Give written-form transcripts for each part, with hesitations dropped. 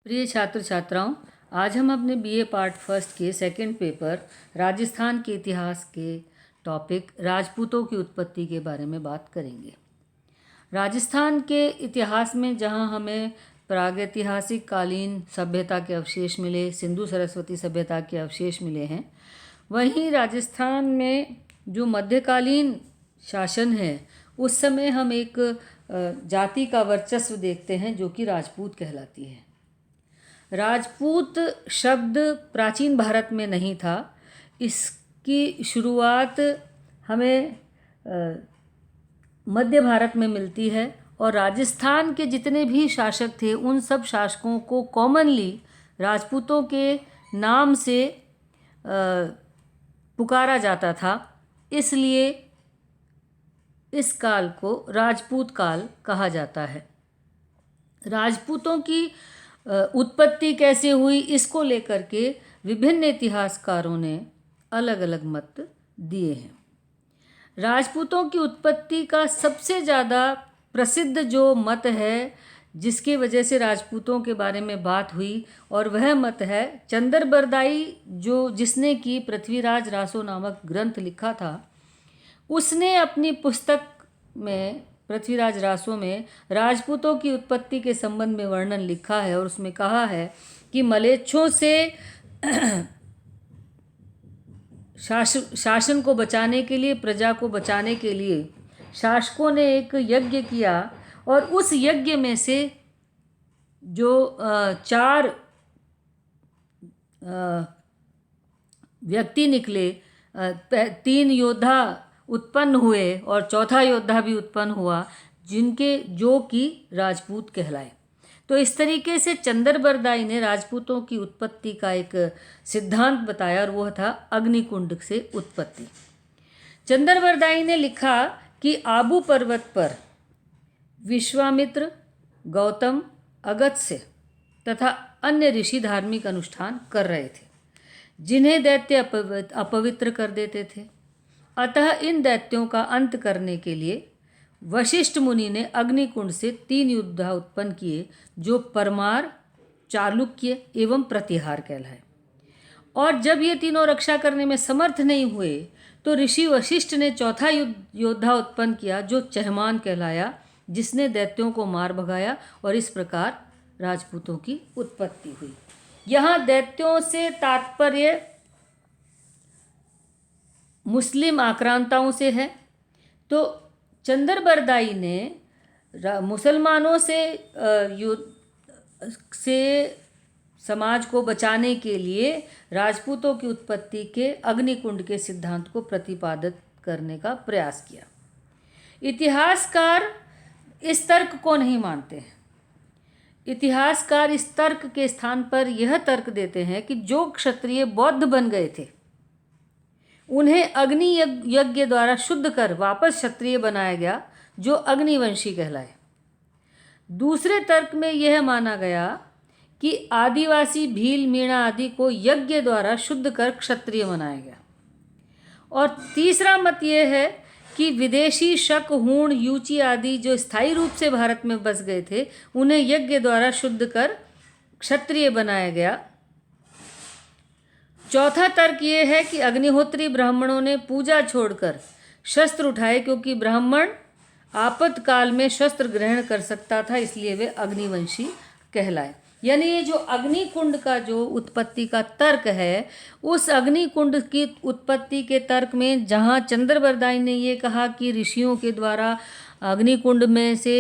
प्रिय छात्र छात्राओं, आज हम अपने बीए पार्ट फर्स्ट के सेकंड पेपर राजस्थान के इतिहास के टॉपिक राजपूतों की उत्पत्ति के बारे में बात करेंगे। राजस्थान के इतिहास में जहां हमें प्रागैतिहासिक कालीन सभ्यता के अवशेष मिले, सिंधु सरस्वती सभ्यता के अवशेष मिले हैं, वहीं राजस्थान में जो मध्यकालीन शासन है उस समय हम एक जाति का वर्चस्व देखते हैं जो कि राजपूत कहलाती है। राजपूत शब्द प्राचीन भारत में नहीं था। इसकी शुरुआत हमें मध्य भारत में मिलती है और राजस्थान के जितने भी शासक थे उन सब शासकों को कॉमनली राजपूतों के नाम से पुकारा जाता था, इसलिए इस काल को राजपूत काल कहा जाता है। राजपूतों की उत्पत्ति कैसे हुई, इसको लेकर के विभिन्न इतिहासकारों ने अलग अलग मत दिए हैं। राजपूतों की उत्पत्ति का सबसे ज़्यादा प्रसिद्ध जो मत है जिसकी वजह से राजपूतों के बारे में बात हुई, और वह मत है चंदरबरदाई, जिसने कि पृथ्वीराज रासो नामक ग्रंथ लिखा था। उसने अपनी पुस्तक में पृथ्वीराज रासो में राजपूतों की उत्पत्ति के संबंध में वर्णन लिखा है और उसमें कहा है कि मलेच्छों से शासन को बचाने के लिए, प्रजा को बचाने के लिए शासकों ने एक यज्ञ किया और उस यज्ञ में से जो 4 व्यक्ति निकले, 3 योद्धा उत्पन्न हुए और चौथा योद्धा भी उत्पन्न हुआ जो कि राजपूत कहलाए। तो इस तरीके से चंदरबरदाई ने राजपूतों की उत्पत्ति का एक सिद्धांत बताया और वह था अग्निकुंड से उत्पत्ति। चंदरबरदाई ने लिखा कि आबू पर्वत पर विश्वामित्र, गौतम, अगस्त्य तथा अन्य ऋषि धार्मिक अनुष्ठान कर रहे थे जिन्हें दैत्य अपवित्र कर देते थे। अतः इन दैत्यों का अंत करने के लिए वशिष्ठ मुनि ने अग्निकुंड से 3 योद्धा उत्पन्न किए जो परमार, चालुक्य एवं प्रतिहार कहलाए। और जब ये तीनों रक्षा करने में समर्थ नहीं हुए तो ऋषि वशिष्ठ ने चौथा योद्धा उत्पन्न किया जो चहमान कहलाया, जिसने दैत्यों को मार भगाया और इस प्रकार राजपूतों की उत्पत्ति हुई। यहाँ दैत्यों से तात्पर्य मुस्लिम आक्रांताओं से है। तो चंदरबरदाई ने मुसलमानों से समाज को बचाने के लिए राजपूतों की उत्पत्ति के अग्निकुंड के सिद्धांत को प्रतिपादित करने का प्रयास किया। इतिहासकार इस तर्क को नहीं मानते हैं। इतिहासकार इस तर्क के स्थान पर यह तर्क देते हैं कि जो क्षत्रिय बौद्ध बन गए थे उन्हें अग्नि यज्ञ द्वारा शुद्ध कर वापस क्षत्रिय बनाया गया जो अग्निवंशी कहलाए। दूसरे तर्क में यह माना गया कि आदिवासी भील, मीणा आदि को यज्ञ द्वारा शुद्ध कर क्षत्रिय बनाया गया। और तीसरा मत यह है कि विदेशी शक, हूण, यूची आदि जो स्थायी रूप से भारत में बस गए थे उन्हें यज्ञ द्वारा शुद्ध कर क्षत्रिय बनाया गया। चौथा तर्क ये है कि अग्निहोत्री ब्राह्मणों ने पूजा छोड़कर शस्त्र उठाए क्योंकि ब्राह्मण आपातकाल में शस्त्र ग्रहण कर सकता था, इसलिए वे अग्निवंशी कहलाए। यानी ये जो अग्निकुंड का जो उत्पत्ति का तर्क है, उस अग्निकुंड की उत्पत्ति के तर्क में जहाँ चंदरबरदाई ने ये कहा कि ऋषियों के द्वारा अग्निकुंड में से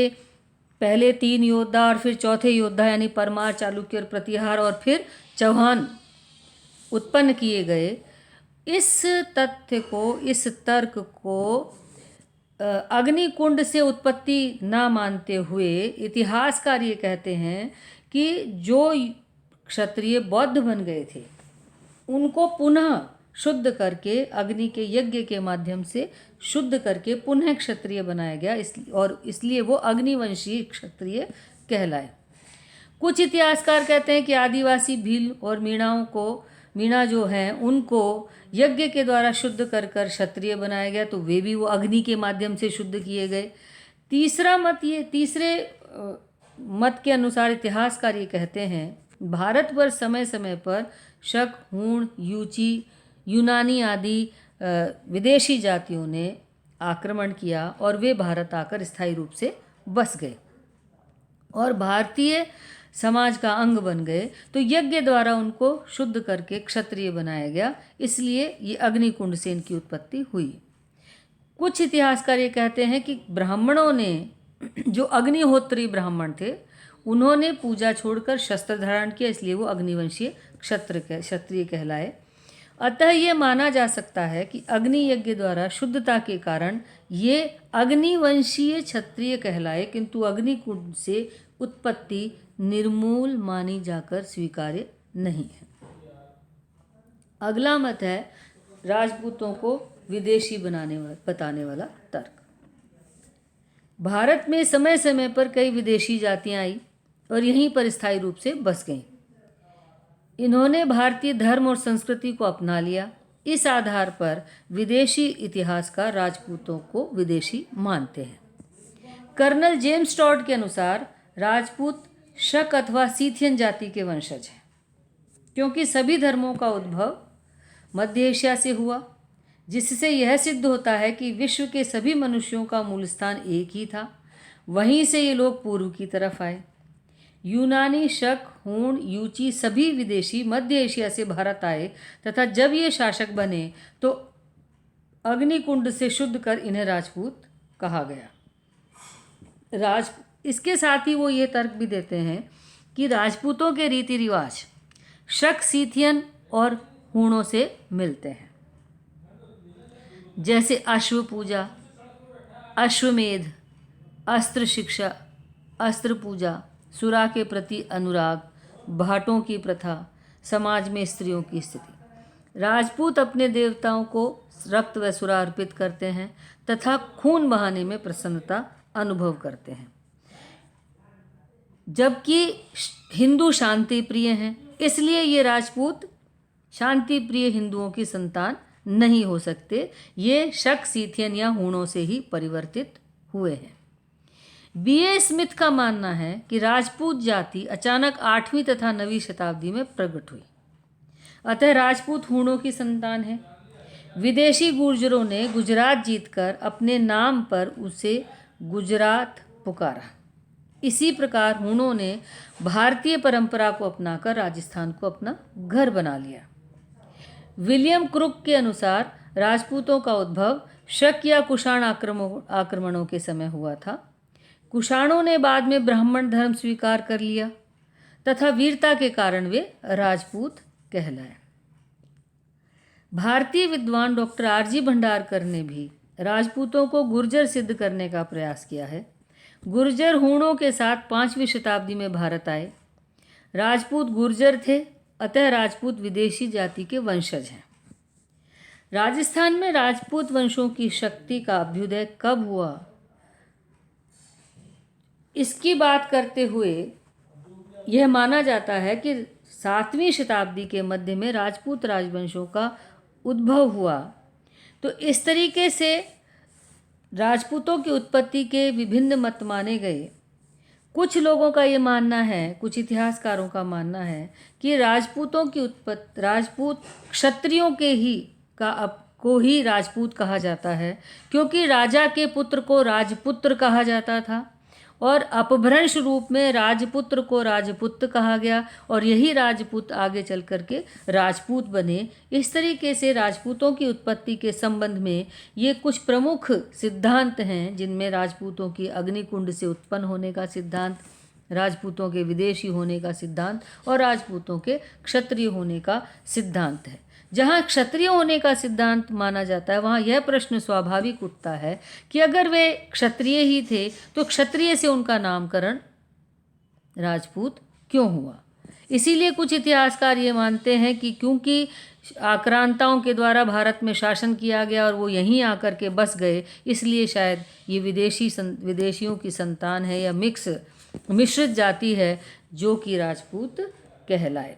पहले 3 योद्धा और फिर चौथे योद्धा यानी परमार, चालुक्य और प्रतिहार और फिर चौहान उत्पन्न किए गए, इस तर्क को अग्निकुंड से उत्पत्ति ना मानते हुए इतिहासकार ये कहते हैं कि जो क्षत्रिय बौद्ध बन गए थे उनको पुनः शुद्ध करके अग्नि के यज्ञ के माध्यम से शुद्ध करके पुनः क्षत्रिय बनाया गया, इसलिए वो अग्निवंशी क्षत्रिय कहलाए। कुछ इतिहासकार कहते हैं कि आदिवासी भील और मीणा जो हैं उनको यज्ञ के द्वारा शुद्ध कर क्षत्रिय बनाया गया, तो वे भी वो अग्नि के माध्यम से शुद्ध किए गए। तीसरे मत के अनुसार इतिहासकार ये कहते हैं भारत पर समय समय पर शक, हूण, यूची, यूनानी आदि विदेशी जातियों ने आक्रमण किया और वे भारत आकर स्थायी रूप से बस गए और भारतीय समाज का अंग बन गए। तो यज्ञ द्वारा उनको शुद्ध करके क्षत्रिय बनाया गया, इसलिए ये अग्निकुंड से इनकी उत्पत्ति हुई। कुछ इतिहासकार ये कहते हैं कि ब्राह्मणों ने, जो अग्निहोत्री ब्राह्मण थे, उन्होंने पूजा छोड़कर शस्त्र धारण किया, इसलिए वो अग्निवंशीय क्षत्रिय कहलाए। अतः ये माना जा सकता है कि अग्नि यज्ञ द्वारा शुद्धता के कारण ये अग्निवंशीय क्षत्रिय कहलाए, किंतु अग्निकुंड से उत्पत्ति निर्मूल मानी जाकर स्वीकार्य नहीं है। अगला मत है राजपूतों को विदेशी बताने वाला तर्क। भारत में समय समय पर कई विदेशी जातियां आई और यहीं पर स्थायी रूप से बस गईं। इन्होंने भारतीय धर्म और संस्कृति को अपना लिया। इस आधार पर विदेशी इतिहासकार राजपूतों को विदेशी मानते हैं। कर्नल जेम्स टॉड के अनुसार राजपूत शक अथवा सीथियन जाति के वंशज हैं, क्योंकि सभी धर्मों का उद्भव मध्य एशिया से हुआ, जिससे यह सिद्ध होता है कि विश्व के सभी मनुष्यों का मूल स्थान एक ही था। वहीं से ये लोग पूर्व की तरफ आए। यूनानी, शक, हूण, यूची सभी विदेशी मध्य एशिया से भारत आए तथा जब ये शासक बने तो अग्निकुंड से शुद्ध कर इन्हें राजपूत कहा गया। इसके साथ ही वो ये तर्क भी देते हैं कि राजपूतों के रीति रिवाज शक, सीथियन और हूणों से मिलते हैं, जैसे अश्व पूजा, अश्वमेध, अस्त्र शिक्षा, अस्त्र पूजा, सुरा के प्रति अनुराग, भाटों की प्रथा, समाज में स्त्रियों की स्थिति। राजपूत अपने देवताओं को रक्त व सुरा अर्पित करते हैं तथा खून बहाने में प्रसन्नता अनुभव करते हैं, जबकि हिंदू शांति प्रिय हैं। इसलिए ये राजपूत शांति प्रिय हिंदुओं की संतान नहीं हो सकते। ये शक, सीथियन या हूणों से ही परिवर्तित हुए हैं। B.A. स्मिथ का मानना है कि राजपूत जाति अचानक 8वीं तथा 9वीं शताब्दी में प्रकट हुई, अतः राजपूत हूणों की संतान है। विदेशी गुर्जरों ने गुजरात जीतकर अपने नाम पर उसे गुजरात पुकारा। इसी प्रकार हूणों ने भारतीय परंपरा को अपनाकर राजस्थान को अपना घर बना लिया। विलियम क्रुक के अनुसार राजपूतों का उद्भव शक या कुषाण आक्रमणों के समय हुआ था। कुषाणों ने बाद में ब्राह्मण धर्म स्वीकार कर लिया तथा वीरता के कारण वे राजपूत कहलाए। भारतीय विद्वान डॉक्टर R.G. भंडारकर ने भी राजपूतों को गुर्जर सिद्ध करने का प्रयास किया है। गुर्जर हूणों के साथ 5वीं शताब्दी में भारत आए। राजपूत गुर्जर थे, अतः राजपूत विदेशी जाति के वंशज हैं। राजस्थान में राजपूत वंशों की शक्ति का अभ्युदय कब हुआ, इसकी बात करते हुए यह माना जाता है कि 7वीं शताब्दी के मध्य में राजपूत राजवंशों का उद्भव हुआ। तो इस तरीके से राजपूतों की उत्पत्ति के विभिन्न मत माने गए। कुछ लोगों का ये मानना है, कुछ इतिहासकारों का मानना है कि राजपूतों की उत्पत्ति राजपूत क्षत्रियों को ही राजपूत कहा जाता है, क्योंकि राजा के पुत्र को राजपुत्र कहा जाता था और अपभ्रंश रूप में राजपुत्र को राजपुत्र कहा गया और यही राजपूत आगे चल करके राजपूत बने। इस तरीके से राजपूतों की उत्पत्ति के संबंध में ये कुछ प्रमुख सिद्धांत हैं, जिनमें राजपूतों की अग्निकुंड से उत्पन्न होने का सिद्धांत, राजपूतों के विदेशी होने का सिद्धांत और राजपूतों के क्षत्रिय होने का सिद्धांत है। जहाँ क्षत्रिय होने का सिद्धांत माना जाता है, वहाँ यह प्रश्न स्वाभाविक उठता है कि अगर वे क्षत्रिय ही थे तो क्षत्रिय से उनका नामकरण राजपूत क्यों हुआ। इसीलिए कुछ इतिहासकार ये मानते हैं कि क्योंकि आक्रांताओं के द्वारा भारत में शासन किया गया और वो यहीं आकर के बस गए, इसलिए शायद ये विदेशियों की संतान है या मिश्रित जाति है जो कि राजपूत कहलाए।